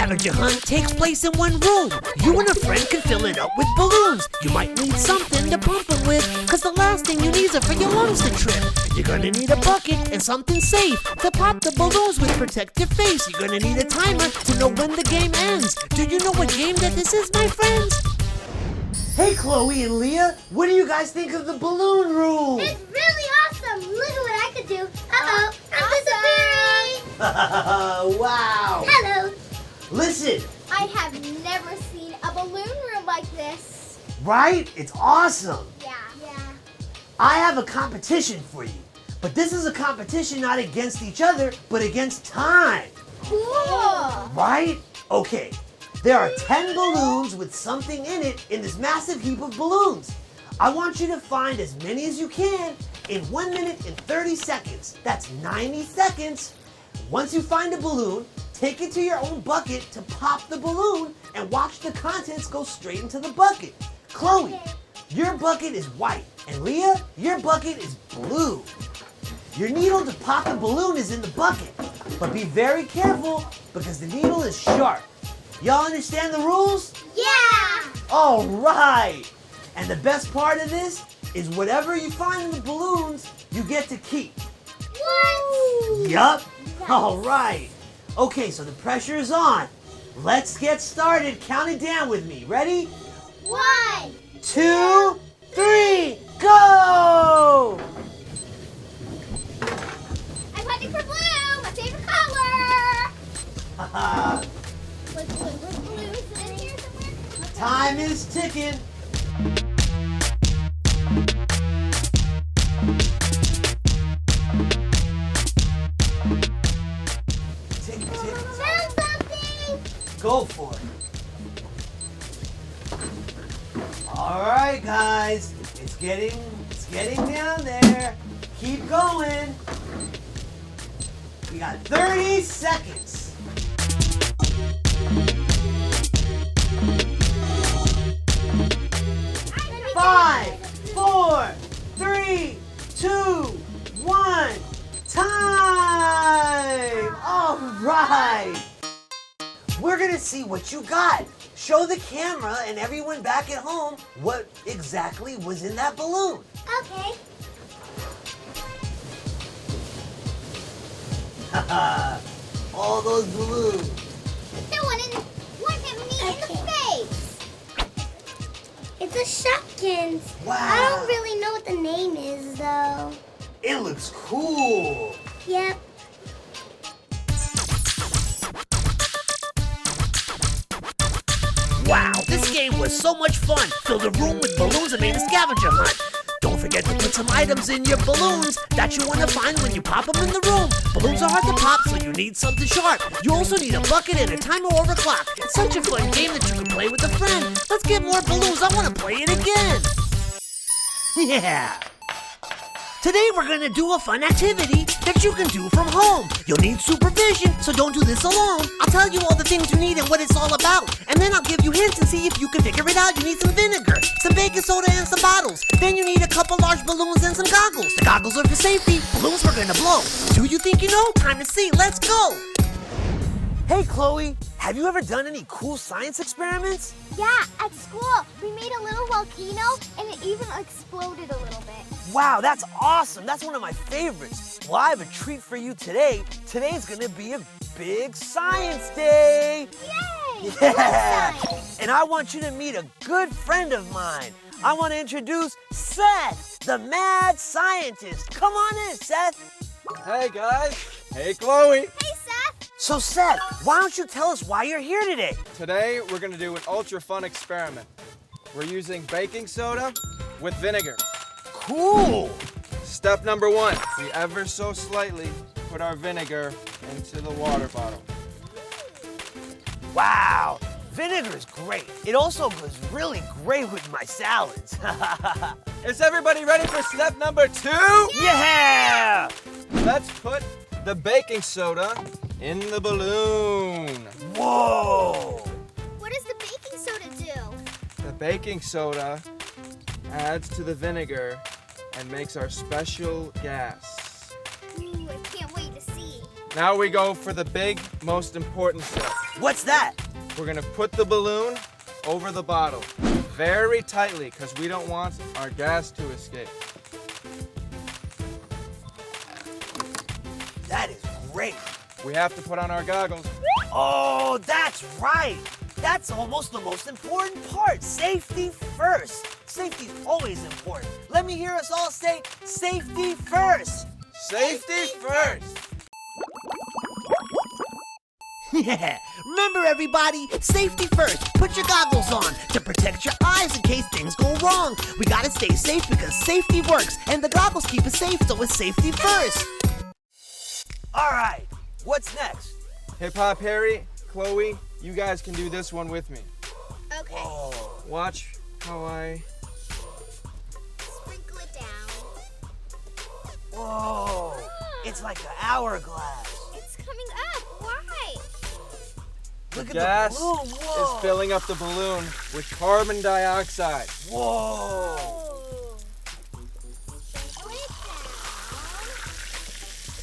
scavenger hunt takes place in one room. You and a friend can fill it up with balloons. You might need something to pump them with, cause the last thing you need is for your lungs to trip. You're gonna need a bucket and something safe to pop the balloons with, protect your face. You're gonna need a timer to know when the game ends. Do you know what game that this is, my friends? Hey, Chloe and Leah, what do you guys think of the balloon rule? It's really awesome. Look at what I could do. Uh-oh, I'm disappearing. Wow. Hello. Listen. I have never seen a balloon room like this. Right? It's awesome. Yeah. I have a competition for you. But this is a competition not against each other, but against time. Cool. Right? Okay. There are 10 balloons with something in it in this massive heap of balloons. I want you to find as many as you can in 1 minute and 30 seconds. That's 90 seconds. Once you find a balloon, take it to your own bucket to pop the balloon and watch the contents go straight into the bucket. Chloe, your bucket is white, and Leah, your bucket is blue. Your needle to pop the balloon is in the bucket, but be very careful because the needle is sharp. Y'all understand the rules? Yeah. All right. And the best part of this is whatever you find in the balloons, you get to keep. What? Yup. All right. Okay, so the pressure is on. Let's get started. Count it down with me. Ready? 1, 2, 3, go! I'm hunting for blue, my favorite color. Haha. What's blue? Is it in here somewhere? Time is ticking. Tick, tick. Found something. Go for it. All right, guys. It's getting down there. Keep going. We got 30 seconds. 5, 4, 3, 2, 1. Time! All right. We're gonna see what you got. Show the camera and everyone back at home what exactly was in that balloon. Okay. Haha. All those balloons. The one hit me in the face. It's a shotgun. Wow. I don't really know what the name is, though. It looks cool. Yep. Wow, this game was so much fun. Filled a room with balloons and made a scavenger hunt. Don't forget to put some items in your balloons that you want to find when you pop them in the room. Balloons are hard to pop, so you need something sharp. You also need a bucket and a timer or a clock. It's such a fun game that you can play with a friend. Let's get more balloons. I want to play it again. Yeah. Today we're gonna do a fun activity that you can do from home. You'll need supervision, so don't do this alone. I'll tell you all the things you need and what it's all about. And then I'll give you hints and see if you can figure it out. You need some vinegar, some baking soda, and some bottles. Then you need a couple large balloons and some goggles. The goggles are for safety, balloons we're gonna blow. Do you think you know? Time to see, let's go! Hey Chloe, have you ever done any cool science experiments? Yeah, at school, we made a little volcano, and it even exploded a little bit. Wow, that's awesome. That's one of my favorites. Well, I have a treat for you today. Today's gonna be a big science day. Yay! Yeah. Science. And I want you to meet a good friend of mine. I want to introduce Seth, the mad scientist. Come on in, Seth. Hey, guys. Hey, Chloe. Hey, Seth. So, Seth, why don't you tell us why you're here today? Today, we're going to do an ultra fun experiment. We're using baking soda with vinegar. Cool. Step number 1, we ever so slightly put our vinegar into the water bottle. Wow, vinegar is great. It also goes really great with my salads. Is everybody ready for step number 2? Yeah! Let's put the baking soda in the balloon. Whoa! What does the baking soda do? The baking soda adds to the vinegar and makes our special gas. Ooh, I can't wait to see. Now we go for the big most important step. What's that? We're gonna put the balloon over the bottle very tightly because we don't want our gas to escape. That is great. We have to put on our goggles. Oh, that's right. That's almost the most important part. Safety first. Safety's always important. Let me hear us all say, safety first. Safety first. Yeah, remember everybody, safety first. Put your goggles on to protect your eyes in case things go wrong. We gotta stay safe because safety works, and the goggles keep us safe, so it's safety first. All right, what's next? Hip Hop Harry, Chloe, you guys can do this one with me. Okay. Oh, Watch how I... Sprinkle it down. whoa, it's like an hourglass. It's coming up. Why? Look at Gas the balloon, whoa. is filling up the balloon with carbon dioxide. Whoa. Oh. Sprinkle it down.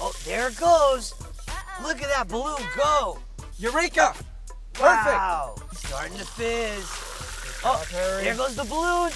Oh, there it goes. Uh-oh. Look at that balloon go. Eureka! Perfect! Wow, starting to fizz. Oh, Harry. there goes the balloon.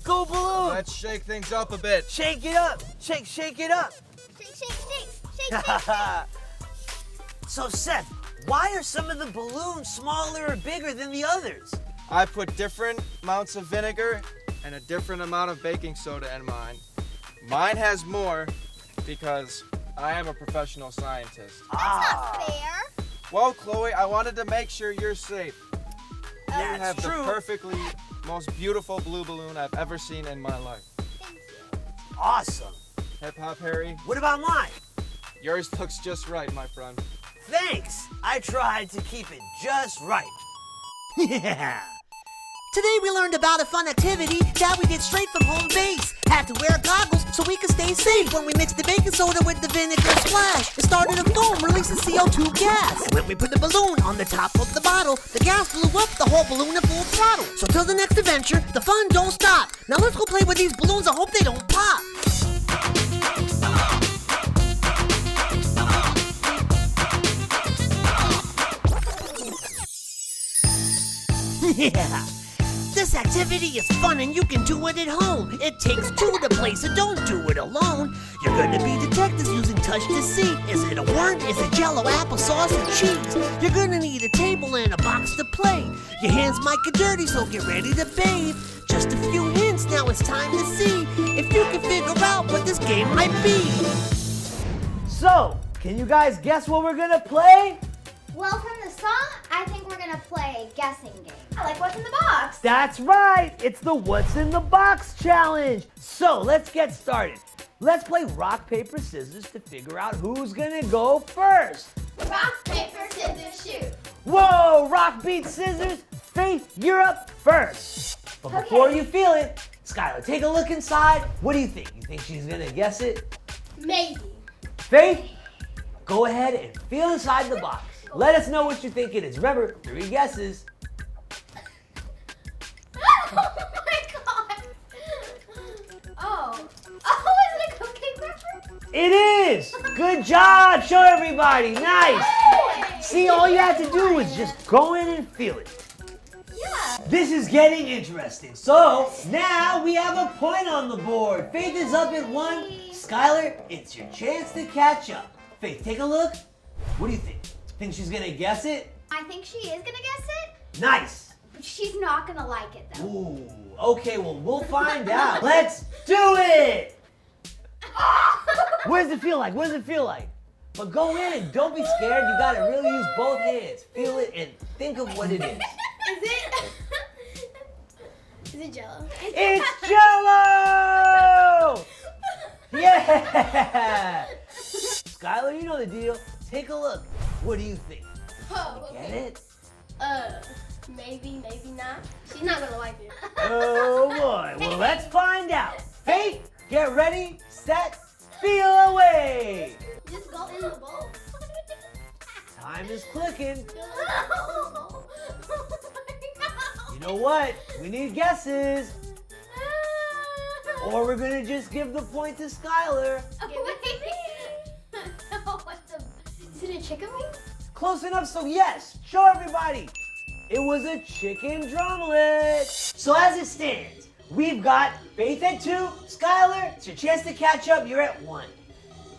Go balloon. Let's shake things up a bit. Shake it up. Shake it up. Shake, shake, shake. Shake, shake, shake. So Seth, why are some of the balloons smaller or bigger than the others? I put different amounts of vinegar and a different amount of baking soda in mine. Mine has more because I am a professional scientist. That's not fair. Well, Chloe, I wanted to make sure you're safe. You That's have true. the perfectly most beautiful blue balloon I've ever seen in my life. Thank you. Awesome. Hip Hop Harry, What about mine? yours looks just right, my friend. Thanks. I tried to keep it just right. Yeah. Today we learned about a fun activity that we did straight from home base. Had to wear goggles so we could stay safe when we mixed the baking soda with the vinegar splash. It started a foam releasing CO2 gas. And when we put the balloon on the top of the bottle, the gas blew up the whole balloon at full throttle. So till the next adventure, the fun don't stop. Now let's go play with these balloons. I hope they don't pop. Yeah. This activity is fun and you can do it at home. It takes two to play, so don't do it alone. You're gonna be detectives using touch to see. Is it a worm? Is it jello, applesauce, or cheese? You're gonna need a table and a box to play. Your hands might get dirty, so get ready to bathe. Just a few hints, now it's time to see if you can figure out what this game might be. So, can you guys guess what we're gonna play? Well, from the song, I think we're gonna play a guessing game. I like what's in the box. That's right! It's the What's in the Box challenge! So let's get started. Let's play rock, paper, scissors to figure out who's gonna go first. Rock, paper, scissors, shoot. Whoa! Rock beats scissors! Faith, you're up first. But before you feel it, Skylar, take a look inside. What do you think? You think she's gonna guess it? Maybe. Faith, go ahead and feel inside the box. Let us know what you think it is. Remember, 3 guesses. Oh my god! Oh. Oh, is it a cupcake wrapper? It is! Good job! Show everybody! Nice! See, all you have to do is just go in and feel it. Yeah. This is getting interesting. So, now we have a point on the board. Faith is up at 1. Skylar, it's your chance to catch up. Faith, take a look. What do you think? Think she's gonna guess it? I think she is gonna guess it. Nice! But she's not gonna like it though. Ooh, okay, well, we'll find out. Let's do it! What does it feel like? What does it feel like? But go in, don't be scared. You gotta really use both hands. Feel it and think of what it is. Is it Jello? It's Jello! Yeah! Skylar, you know the deal. Take a look. What do you think? Oh, Get okay. it? Maybe, maybe not. She's not gonna like it. Oh boy. Well, let's find out. Faith, get ready, set, feel away. Just go in the bowl. Time is clicking. Oh You know what? We need guesses. Or we're gonna just give the point to Skylar. Is it a chicken wing? close enough, so yes, show everybody. It was a chicken drumlet. So as it stands, we've got Faith at 2, Skylar, it's your chance to catch up, you're at 1.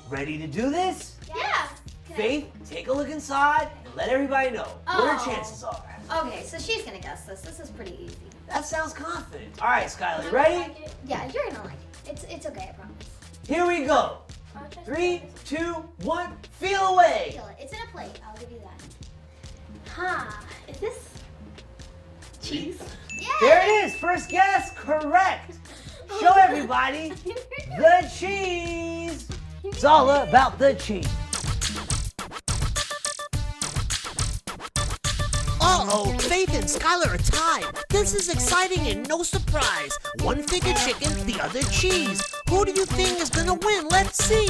Ready to do this? Yeah. Faith, take a look inside and let everybody know what her chances are. Okay, so she's gonna guess this. This is pretty easy. That sounds confident. All right, Skylar, ready? Yeah, you're gonna like it. It's okay, I promise. Here we go. 3, 2, 1, feel away. Feel it. It's in a plate. I'll give you that. Huh? Is this cheese? Yeah. There it is. First guess, correct. Show everybody the cheese. It's all about the cheese. Uh-oh, Faith and Skylar are tied. This is exciting and no surprise. One figure chicken, the other cheese. Who do you think is gonna win? Let's see.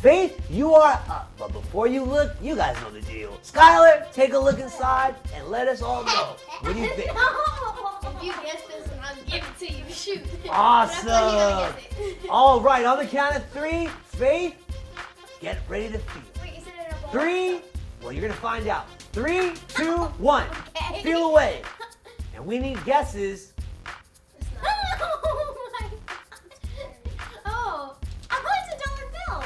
Faith, you are up. But before you look, you guys know the deal. Skylar, take a look inside and let us all know. What do you think? If you guess this, I'll give it to you. Shoot. Awesome. But I thought you were gonna guess it. All right, on the count of 3, Faith, get ready to feel. Wait, is it in a bowl? 3, well, you're gonna find out. 3, 2, 1. Okay. Feel away. And we need guesses. Oh my god. Oh, I'm going to dollar bill.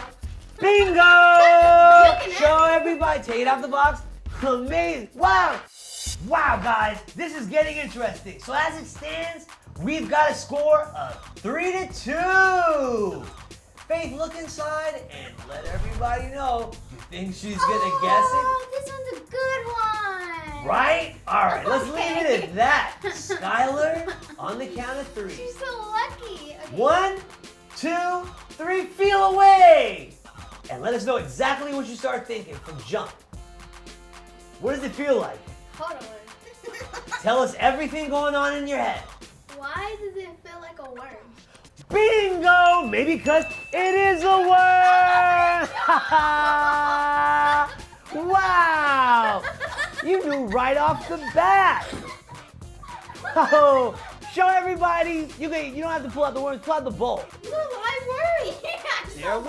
Bingo! Show everybody. Take it out the box. Amazing. Wow. Wow, guys. This is getting interesting. So as it stands, we've got a score of 3-2. Faith, look inside and let everybody know. You think she's gonna guess it? Oh, this one's a good one. Right? All right, let's leave it Okay. at that. Skylar, on the count of 3. She's so lucky. Okay. 1, 2, 3, feel away. And let us know exactly what you start thinking from jump. What does it feel like? Hold on. Tell us everything going on in your head. Why does it feel like a worm? Bingo! Maybe because it is a worm! Wow! You knew right off the bat. Oh, show everybody. You don't have to pull out the worms, pull out the bowl. No, I'm worried. They're worms.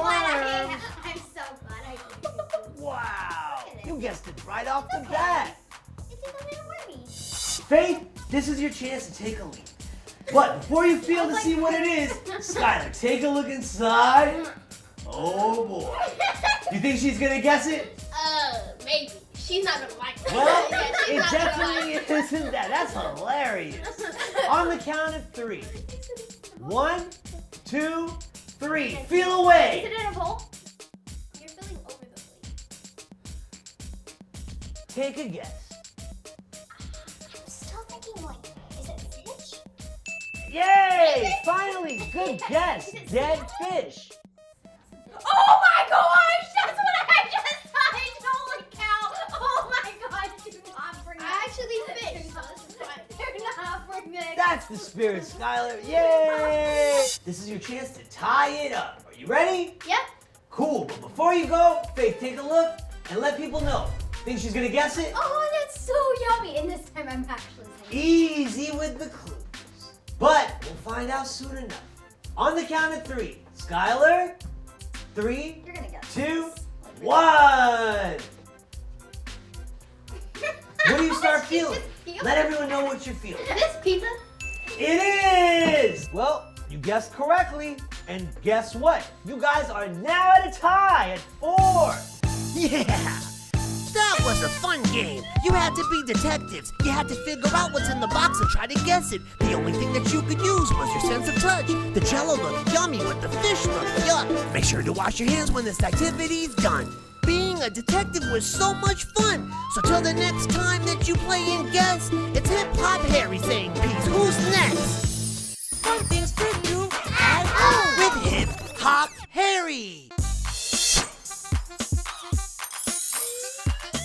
I'm so glad I did. Wow! You guessed it right off the bat. It's a little wormy. Faith, this is your chance to take a lead. But before you feel to see what it is, Skylar, take a look inside. Oh boy. You think she's gonna guess it? Maybe. She's not gonna like it. Well, Yeah, she's it not gonna definitely like isn't that. That's hilarious. On the count of 3. 1, 2, 3. Feel Is away. it in a bowl? You're feeling over the plate. Take a guess. I'm still thinking like, is it fish? Yay! Finally, good guess. Dead fish. Oh my gosh! That's what I just typed! Holy cow! Oh my god, do not bring that. I actually fish, so this is fine. Do not bring that. That's the spirit, Skylar. Yay! This is your chance to tie it up. Are you ready? Yep. Cool, but before you go, Faith, take a look and let people know. Think she's gonna guess it? Oh, that's so yummy. And this time I'm actually saying Easy with the clues. But we'll find out soon enough. On the count of 3. Skylar, 3, you're gonna guess. 2, 1. What do you start She feeling? just feels Let everyone know what you're feeling. this pizza. It is! Well, you guessed correctly. And guess what? You guys are now at a tie at 4. Yeah! That was a fun game. You had to be detectives. You had to figure out what's in the box and try to guess it. The only thing that you could use was your sense of touch. The jello looked yummy, but the fish looked yuck. Make sure to wash your hands when this activity's done. Being a detective was so much fun. So till the next time that you play and guess, it's Hip Hop Harry saying peace. Who's next? Fun things to do at home with Hip Hop Harry.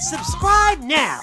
Subscribe now